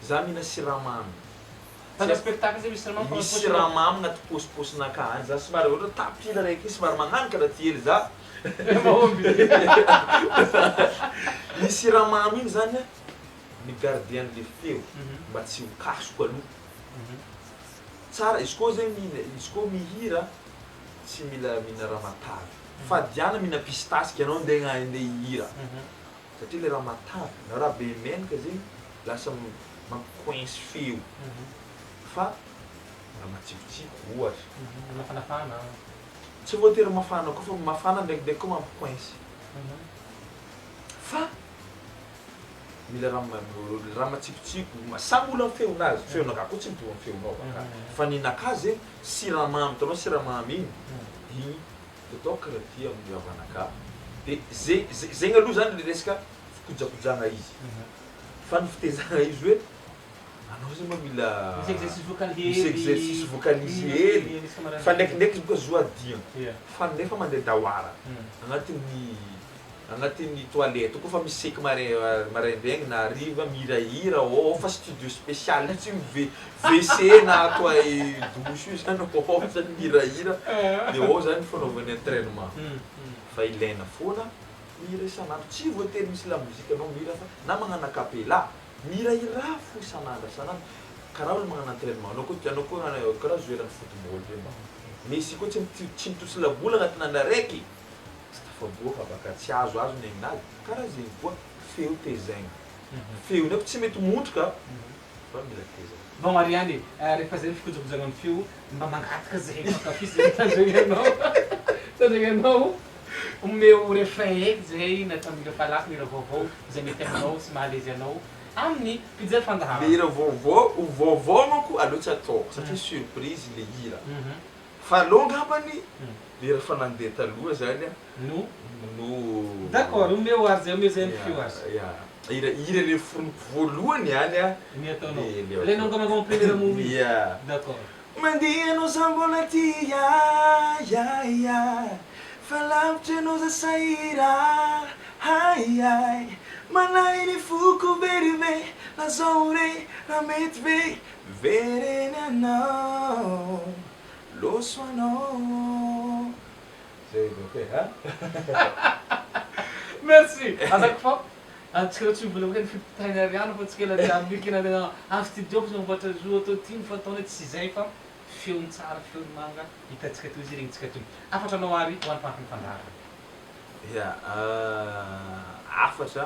Zamina siramami. Mas espetáculos eles chamam para os siramami na pos na casa. Já se vai ver tapila aqui se vai mangar cada dia já. É bom. Ni siramami zanya ni gardien de feu. Mas se o casco ali. Tsara, isko mihira tsy mila ramatavy. Fa diana mina pistasy que anao andeha hira. Satria le raha matavy, na raha be menaka zegny lasa mampicoince feo. Fa raha matsipotsipy ohatra. Mafanafana. Tsy voatery mafana koa fa mafana ndraikindraiky koa mampicoince. Fa mila raha matsipotsipy, samy olo amin'ny feonazy, feonaka koa tsy mitovy amin'ny feonao. Fa ninakahy zegny siramamy, hitanao siramamy igny Tutto creatia miavanaka. De zegny aloha zany le resaka fikojakojagna izy. Fa ny fitezagna izy hoe anao zany mba mila misy exercice vocalisé hely. Fa ndraikindraiky boka zo adigna. Fa nefa mandeha dawara. Agnatin'ny toilette koa fa misy seky maraindraigny na hariva mihirahira fa studio spécial tsy WC na toy douche zany ao zany mihirahira de ao zany fanaovana entraînement fa ilaina foana mihira isan'andro tsy voatery misy la mozika anao mihira fa na magnano acapella mihirahira fo isan'andro karaha olo magnano entraînement anao koa karaha joueran'ny football zay misy koa tsy mitosy labola agnatin'ny andro araiky Faboka baka tsy azo ny aminazy karaha zegny koa feo tezaigny feo ndraiky tsy mety montroka fa mila tezagna. Bom, Ariane, rehefa zay fikojakojagna amin'ny feo mba mangataka zay makafisy tandragnanao o meu refrain eky zay natao mira falaky mira vaovao zay mety aminao sy mahalezy anao amin'ny pizza fandahana. Le hira vaovao, o vaovao manko aleo tsy ataoko satria surprise le hira. Fa aleo angambany hira fa nandeha taloha zany No. D'accord, o meu ar zay o meu zay amin'ny feo azy. Hira le foroniko voalohany hany Ny ataonao. Le nongamagamo primeira movie. D'accord. Mandiha no sambola ty fa lavitra no za saira manay ny foko verive lazore raha mety ve vereny anao loso anao. Merci. Azako fa antsika tsy mbola hoe fipitahana Ariane fa tsika la amikina amin'ny studio fa namboatra zo atao ty fa ataona tsy zay fa feony tsara feony manga hitantsika toy izy regnitsika toy. Afatra anao ary ho an'ny fanafiny fandaharana. Afatra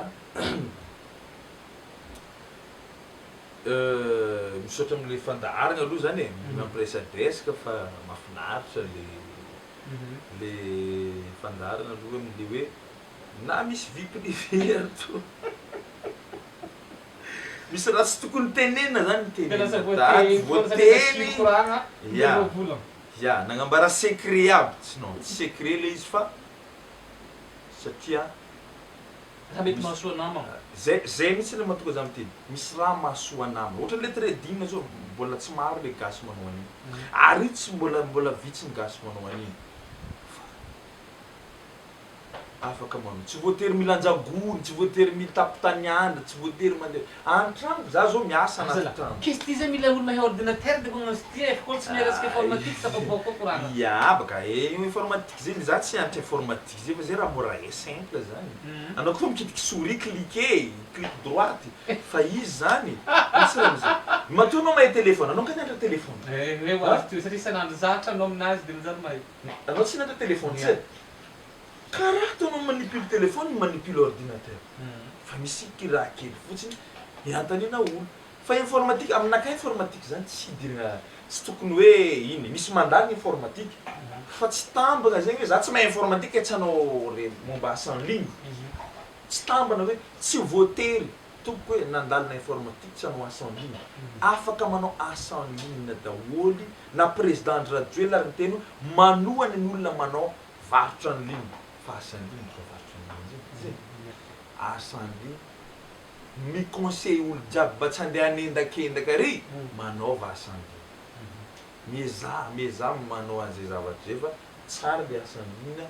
misaotra amin'le fandaharana aloha zany mampiresadresaka fa mahafinaritra le fandaharana aloha amin'le hoe na misy vie privée to misy raha tsy tokony tenenina zany tenenina voateny nagnambara secret aby tsy secret le izy fa satria raha mety mahasoa namana zay mihitsy le mahatonga za miteny misy raha mahasoa namana ohatra le trading zao mbola tsy maro le gasy manao an'iny ary tsy mbola vitsy ny gasy manao an'iny afaka manao tsy voatery milanjagony tsy voatery mitapitaniandra tsy voatery mandeha antrano za zao miasa anaty trano qu'est-ce que ty zay mila olo mahay ordinateur de magnano ty fa koa tsy miarasika informatique tafaboaka korana baka io informatique zay za tsy antitra informatique zay fa zay raha mora simple zany anao koa mikitiky souris cliquer clic droite fa izy zany Matoanao mahay téléphone, anao ka niandra téléphone. Hoe hoavy satria isan'andro zatra anao aminazy dia mizaly mahay. Anao tsy niandra téléphone tsy. Karaha ataonao manipule téléphone, manipule ordinateur. Fa misy raha kely fotsiny iantanina olo. Fa informatique aminakay informatique zany tsy dirina tsy tokony hoe iny misy mandany informatique fa tsy tambana zegny hoe za tsy mahay informatique etsanao re momba asa en ligne. Tsy tambana hoe tsy voatery toko hoe nandalina informatique tsy hanao asa en ligne. Afaka manao asa en ligne daholy na président radio la teny manohana ny olona manao varotra en ligne fa asa en ligne fa varotra en ligne zegny. Asa en ligne mi conseil olo jiaby mba tsy andeha anendakendaka ry manaova asa en ligne. Mieza manao an'izay zavatra zay fa tsara le asa en ligne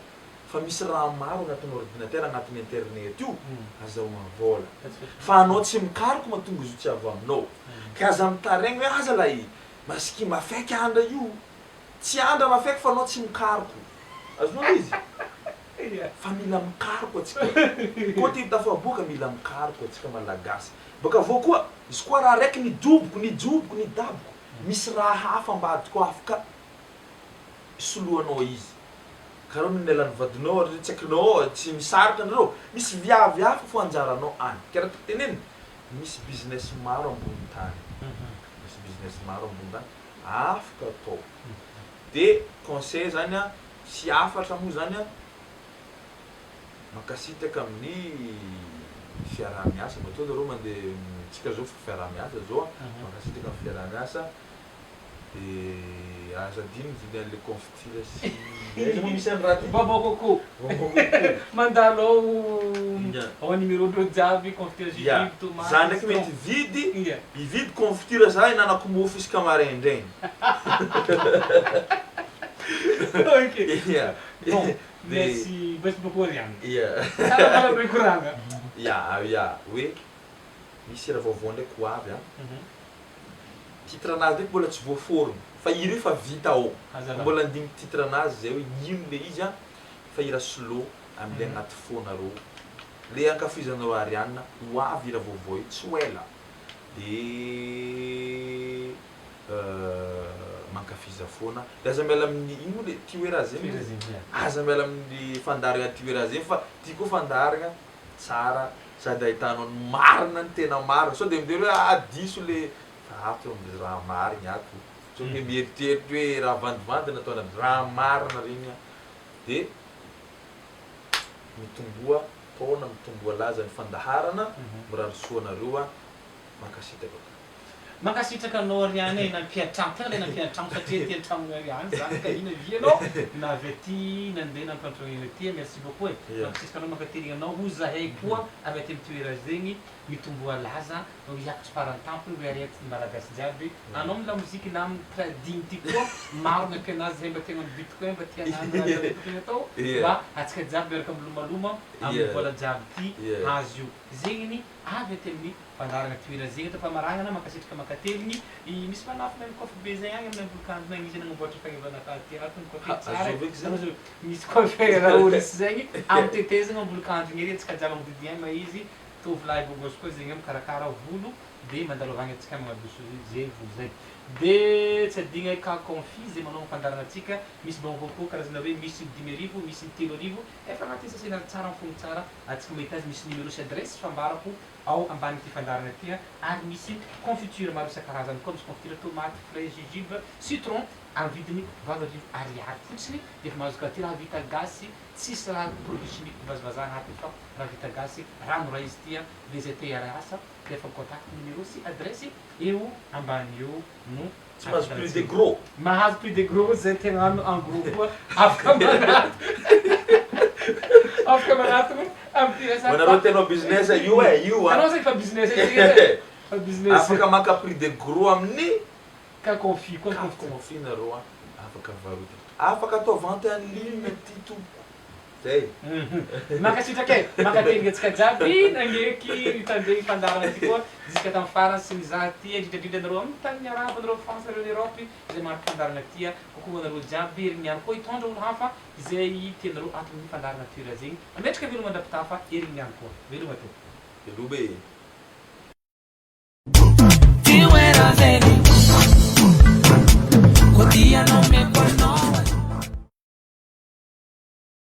fa misy raha maro agnatin'ny ordinateur agnatin'ny internet io azahoagna vola. Fa anao tsy mikaroko mahatonga izy io tsy avy aminao. Ka aza mitaregny hoe aza lahy masiky mafaiky andra io. Tsy andra mafaiky fa anao tsy mikaroko. Azonao izy? Fa mila mikaroko atsika. Koa ty tafaboaka mila mikaroko atsika malagasy. Baka avao koa izy koa raha raiky nidoboko, nidaboko. Misy raha hafa ambadika afaka soloanao izy. Karaha ny nelan'ny vadinao, tsy aikinao, tsy misarika anareo. Misy viavy hafa fo anjaranao any. Karaha teneny misy business maro ambony tany. Misy business maro ambony tany afaka atao. De conseil zany a tsy afatra moa zany a makasitaka amin'ny fiaraha-miasa. Matao zareo mandeha tsika zao fiaraha-miasa zao makasitaka amin'ny fiaraha-miasa. De asa dimy vidy an'le confiture sy misy an'ny raha ty babakoko mandalo ao numéro-ndreo jiaby confiture jujube tomate za ndraiky mety vidy ividy confiture za hinanako mofo isaka maraindraigny. Bon, merci beaucoup Ariane. Hoe misy raha vaovao ndraiky ho avy titre anazy ndraiky mbola tsy voaforony fa ire fa vita ao. Mbola andigny titre anazy zay hoe ino le izy fa ira slow am'le agnaty fonareo. Le ankafizanao Ariane ho avy ira vaovao io tsy ho ela. De mankafiza foana. De aza miala amin'ny ino le tioera zegny. Aza miala amin'ny fandaragna tioera zegny fa ty koa fandaragna tsara sady ahitanao ny marina ny tena marina. Sao de midely hoe diso le ato amin'ny raha marigny ato. So hoe mieritreritry hoe raha vandivandy nataona raha marina regny. De mitomboa taona mitomboa laza ny fandaharana mirarisoanareo mankasitraka. Mankasitraka anao Ariane nampiatrano tena nampiatrano satria ty an-trano Ariane zany ka ina vianao na avy aty nandeha nampiantrano ty. Merci beaucoup e. Mankasitraka anao mankaterigna anao ho zahay koa avy aty amin'ny toera zegny mitomboa laza hiakatry faran-tampony hoe arety malagasy jiaby. Anao amin'ny lamozika na amin'ny tradiny ty koa maro ny ampianazy zay mba tegna bitcoin mba tianandro raha atao mba atsika jiaby miaraka milomaloma amin'ny vola jiaby ty azo io. Zegny avy aty amin'ny fandaragna toera zegny eto fa marahana mankasitraka mankaterigny misy manafina amin'ny coffre be zay agny amin'ny ambolokandro izy nanamboatra fagnivana teatro ny coffre tsara. Misy coffre raorisy zegny amtetezagna ambolokandro igny ery atsika jiaby amodidigny ma izy tovolahy bogosy koa zegny mikarakara volo de mandalovagna atsika magnadoso zay volo zay. De tsy adigna ka confise zay manao fandarana atsika misy bangoko karazana hoe misy 10,000 misy 3,000 efa agnaty sasena tsara mifono tsara atsika mahita azy misy numéro sy adresse fambarako ao ambany ty fandarana ty ary misy confiture maro isan-karazany koa misy confiture tomate fraise jujube citron amin'ny vidiny 20,000 ariary fotsiny de efa mahazo ty raha vita gasy tsisy raha produit chimique vazavaza agnatiny fa raha vita gasy rano raha izy ty de zay te hiarasa de efa contact numéro sy adresse eo ambany eo no tsy mahazo plus de gros. Mahazo plus de gros zay tegnano en gros koa afaka manatona afaka manatona amin'ny resaka. Manareo tenao business io io anao zay fa business fa business afaka maka prix de gros amin'ny ka confie koa confie nareo afaka varotana afaka atao vente en ligne ty tompo zay. Mankasitraka e mankaterigna atsika jiaby nagneky tandeha fandarana ty koa jusqu'à tamin'ny farany sy mizaha ty indrindrandrindra anareo amin'ny tany arabo anareo France anareo Europe zay maro fandarana ty kokoa anareo jiaby herigniany koa hitondra olo hafa zay tianareo ato amin'ny fandarana toera zegny ametraka veloma andrapitafa herigniany koa veloma te. Velobe.